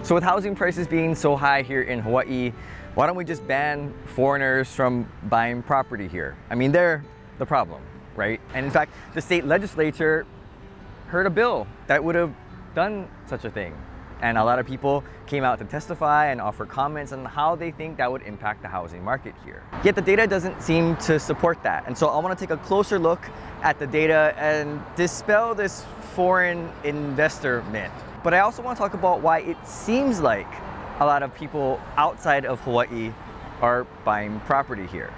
So with housing prices being so high here in Hawaii, why don't we just ban foreigners from buying property here? I mean, they're the problem, right? And in fact, the state legislature heard a bill that would have done such a thing. And a lot of people came out to testify and offer comments on how they think that would impact the housing market here. Yet the data doesn't seem to support that. And so I want to take a closer look at the data and dispel this foreign investor myth. But I also want to talk about why it seems like a lot of people outside of Hawaii are buying property here.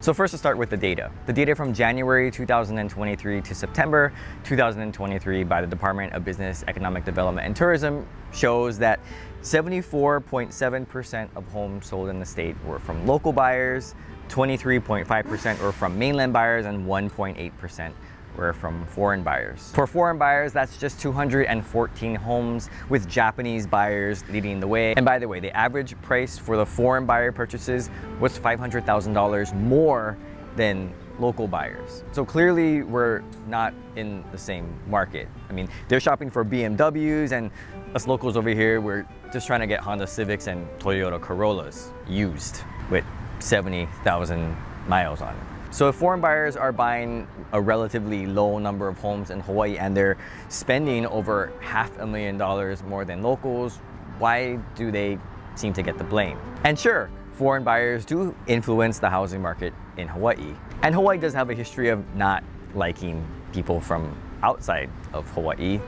So first, to start with the data. The data from January 2023 to September 2023 by the Department of Business, Economic Development and Tourism shows that 74.7% of homes sold in the state were from local buyers, 23.5% were from mainland buyers, and 1.8% were from foreign buyers. For foreign buyers, that's just 214 homes, with Japanese buyers leading the way. And by the way, the average price for the foreign buyer purchases was $500,000 more than local buyers. So clearly we're not in the same market. I mean, they're shopping for BMWs, and us locals over here, we're just trying to get Honda Civics and Toyota Corollas used with 70,000 miles on it. So if foreign buyers are buying a relatively low number of homes in Hawaii and they're spending over $500,000 more than locals, why do they seem to get the blame? And sure, foreign buyers do influence the housing market in Hawaii. And Hawaii does have a history of not liking people from outside of Hawaii.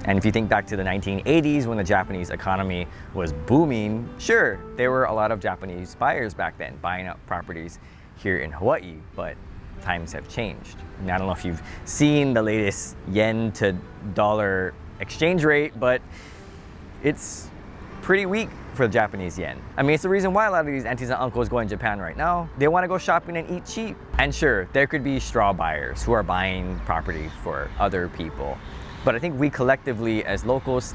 And if you think back to the 1980s when the Japanese economy was booming, sure, there were a lot of Japanese buyers back then buying up properties here in Hawaii, but times have changed. And I don't know if you've seen the latest yen to dollar exchange rate, but it's pretty weak for the Japanese yen. I mean, it's the reason why a lot of these aunties and uncles go in Japan right now. They want to go shopping and eat cheap. And sure, there could be straw buyers who are buying properties for other people. But I think we collectively as locals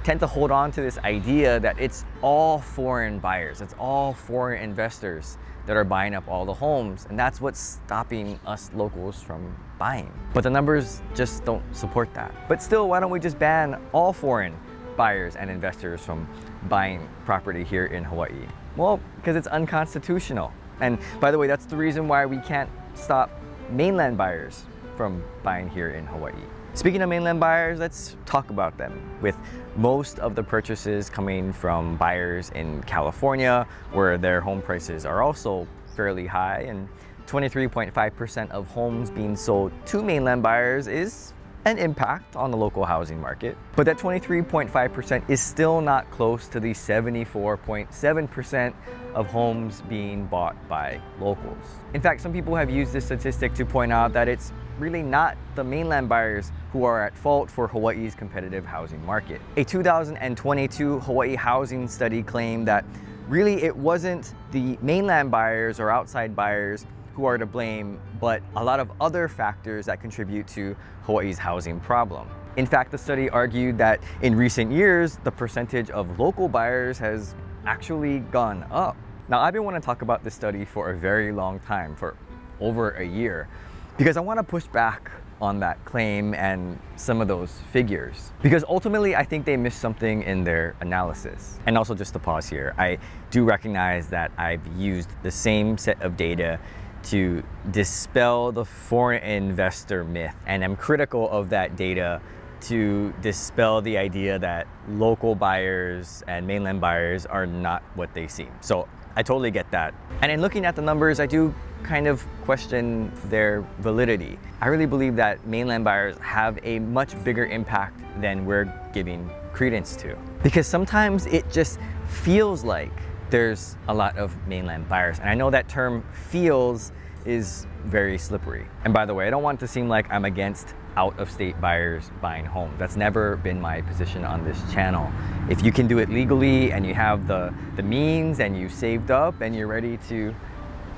tend to hold on to this idea that it's all foreign buyers, it's all foreign investors that are buying up all the homes, and that's what's stopping us locals from buying. But the numbers just don't support that. But still, why don't we just ban all foreign buyers and investors from buying property here in Hawaii? Well, because it's unconstitutional. And by the way, that's the reason why we can't stop mainland buyers from buying here in Hawaii. Speaking of mainland buyers, let's talk about them. With most of the purchases coming from buyers in California, where their home prices are also fairly high, and 23.5% of homes being sold to mainland buyers is an impact on the local housing market. But that 23.5% is still not close to the 74.7% of homes being bought by locals. In fact, some people have used this statistic to point out that it's really not the mainland buyers who are at fault for Hawaii's competitive housing market. A 2022 Hawaii housing study claimed that really it wasn't the mainland buyers or outside buyers who are to blame, but a lot of other factors that contribute to Hawaii's housing problem. In fact, the study argued that in recent years, the percentage of local buyers has actually gone up. Now, I've been wanting to talk about this study for a very long time, for over a year, because I want to push back on that claim and some of those figures. Because ultimately, I think they missed something in their analysis. And also, just to pause here, I do recognize that I've used the same set of data to dispel the foreign investor myth, and I'm critical of that data to dispel the idea that local buyers and mainland buyers are not what they seem. So I totally get that. And in looking at the numbers, I do kind of question their validity. I really believe that mainland buyers have a much bigger impact than we're giving credence to. Because sometimes it just feels like there's a lot of mainland buyers. And I know that term feels is very slippery. And by the way, I don't want to seem like I'm against out-of-state buyers buying homes. That's never been my position on this channel. If you can do it legally and you have the means and you've saved up and you're ready to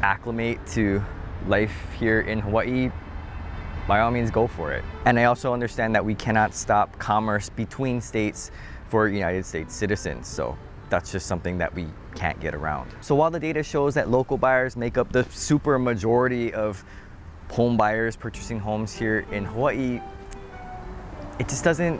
acclimate to life here in Hawaii, by all means go for it. And I also understand that we cannot stop commerce between states for United States citizens. So that's just something that we can't get around. So while the data shows that local buyers make up the super majority of home buyers purchasing homes here in Hawaii, it just doesn't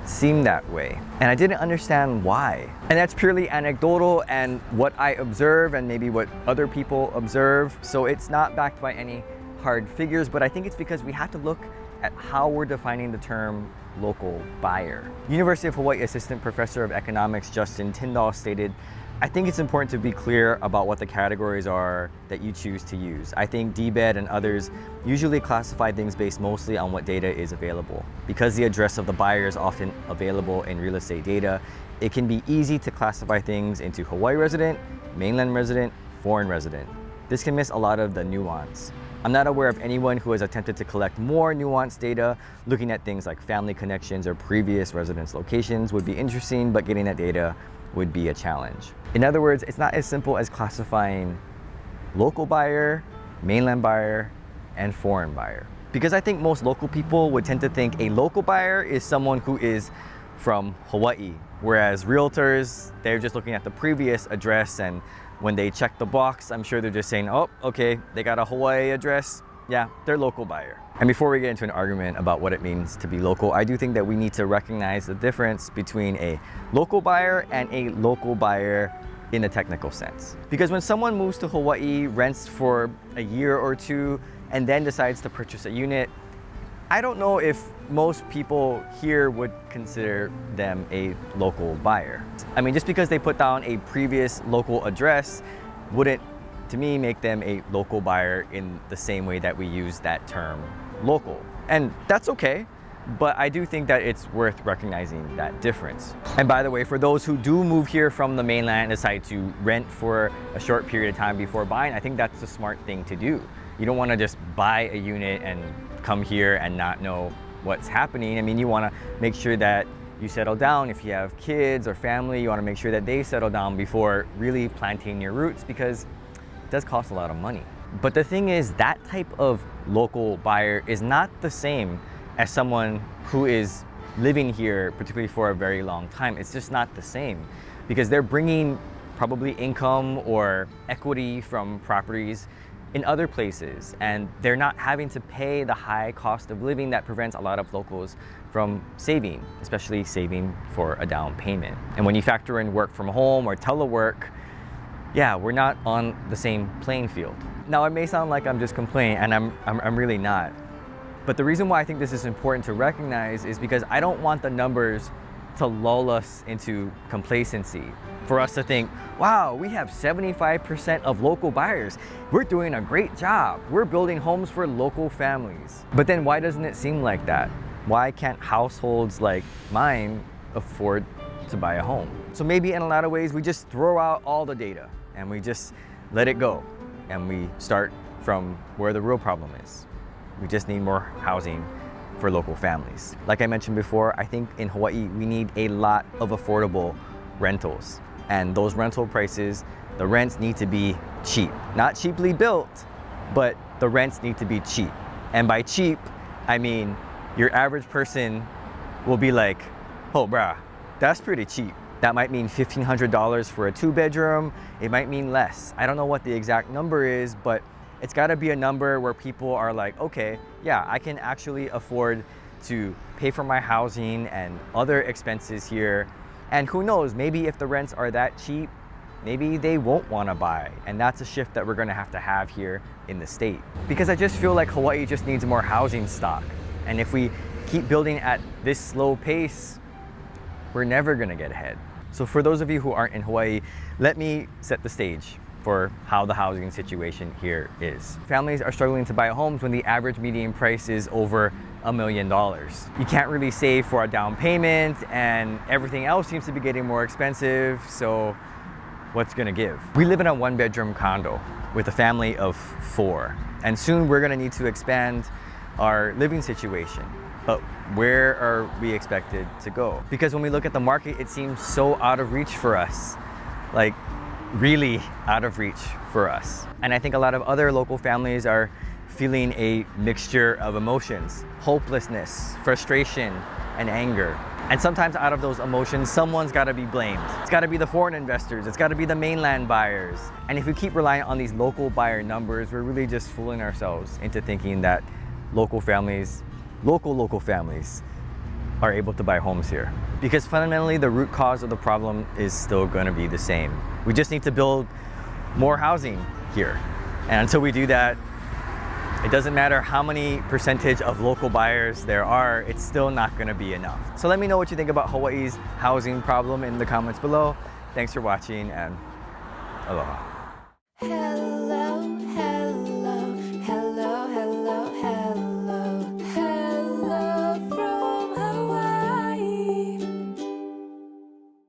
seem that way. And I didn't understand why. And that's purely anecdotal and what I observe and maybe what other people observe. So it's not backed by any hard figures, but I think it's because we have to look at how we're defining the term local buyer. University of Hawaii Assistant Professor of Economics Justin Tyndall stated, "I think it's important to be clear about what the categories are that you choose to use. I think DBED and others usually classify things based mostly on what data is available. Because the address of the buyer is often available in real estate data, it can be easy to classify things into Hawaii resident, mainland resident, foreign resident. This can miss a lot of the nuance. I'm not aware of anyone who has attempted to collect more nuanced data. Looking at things like family connections or previous residence locations would be interesting, but getting that data would be a challenge." In other words, it's not as simple as classifying local buyer, mainland buyer, and foreign buyer. Because I think most local people would tend to think a local buyer is someone who is from Hawaii, whereas realtors, they're just looking at the previous address, and when they check the box, I'm sure they're just saying, oh, okay, they got a Hawaii address. Yeah, they're local buyer. And before we get into an argument about what it means to be local, I do think that we need to recognize the difference between a local buyer and a local buyer in a technical sense. Because when someone moves to Hawaii, rents for a year or two, and then decides to purchase a unit, I don't know if most people here would consider them a local buyer. I mean, just because they put down a previous local address wouldn't, to me, make them a local buyer in the same way that we use that term local. And that's okay, but I do think that it's worth recognizing that difference. And by the way, for those who do move here from the mainland and decide to rent for a short period of time before buying, I think that's the smart thing to do. You don't want to just buy a unit and come here and not know what's happening. I mean, you want to make sure that you settle down. If you have kids or family, you want to make sure that they settle down before really planting your roots, because it does cost a lot of money. But the thing is, that type of local buyer is not the same as someone who is living here, particularly for a very long time. It's just not the same, because they're bringing probably income or equity from properties in other places, and they're not having to pay the high cost of living that prevents a lot of locals from saving, especially saving for a down payment. And when you factor in work from home or telework, yeah, we're not on the same playing field. Now, it may sound like I'm just complaining, and I'm really not. But the reason why I think this is important to recognize is because I don't want the numbers to lull us into complacency. For us to think, wow, we have 75% of local buyers. We're doing a great job. We're building homes for local families. But then why doesn't it seem like that? Why can't households like mine afford to buy a home? So maybe in a lot of ways, we just throw out all the data and we just let it go. And we start from where the real problem is. We just need more housing for local families. Like I mentioned before, I think in Hawaii, we need a lot of affordable rentals. And those rental prices, the rents need to be cheap. Not cheaply built, but the rents need to be cheap. And by cheap, I mean your average person will be like, oh bruh, that's pretty cheap. That might mean $1,500 for a 2-bedroom. It might mean less. I don't know what the exact number is, but it's gotta be a number where people are like, okay, yeah, I can actually afford to pay for my housing and other expenses here. And who knows, maybe if the rents are that cheap, maybe they won't wanna buy. And that's a shift that we're gonna have here in the state. Because I just feel like Hawaii just needs more housing stock. And if we keep building at this slow pace, we're never gonna get ahead. So for those of you who aren't in Hawaii, let me set the stage for how the housing situation here is. Families are struggling to buy homes when the average median price is over $1 million. You can't really save for a down payment, and everything else seems to be getting more expensive, so what's gonna give? We live in a 1-bedroom condo with a family of 4, and soon we're gonna need to expand our living situation. But where are we expected to go? Because when we look at the market, it seems so out of reach for us. Like, really out of reach for us. And I think a lot of other local families are feeling a mixture of emotions: hopelessness, frustration, and anger. And sometimes out of those emotions, someone's gotta be blamed. It's gotta be the foreign investors, it's gotta be the mainland buyers. And if we keep relying on these local buyer numbers, we're really just fooling ourselves into thinking that local families are able to buy homes here. Because fundamentally, the root cause of the problem is still going to be the same. We just need to build more housing here. And until we do that, it doesn't matter how many percentage of local buyers there are, it's still not going to be enough. So let me know what you think about Hawaii's housing problem in the comments below. Thanks for watching, and aloha. Hello.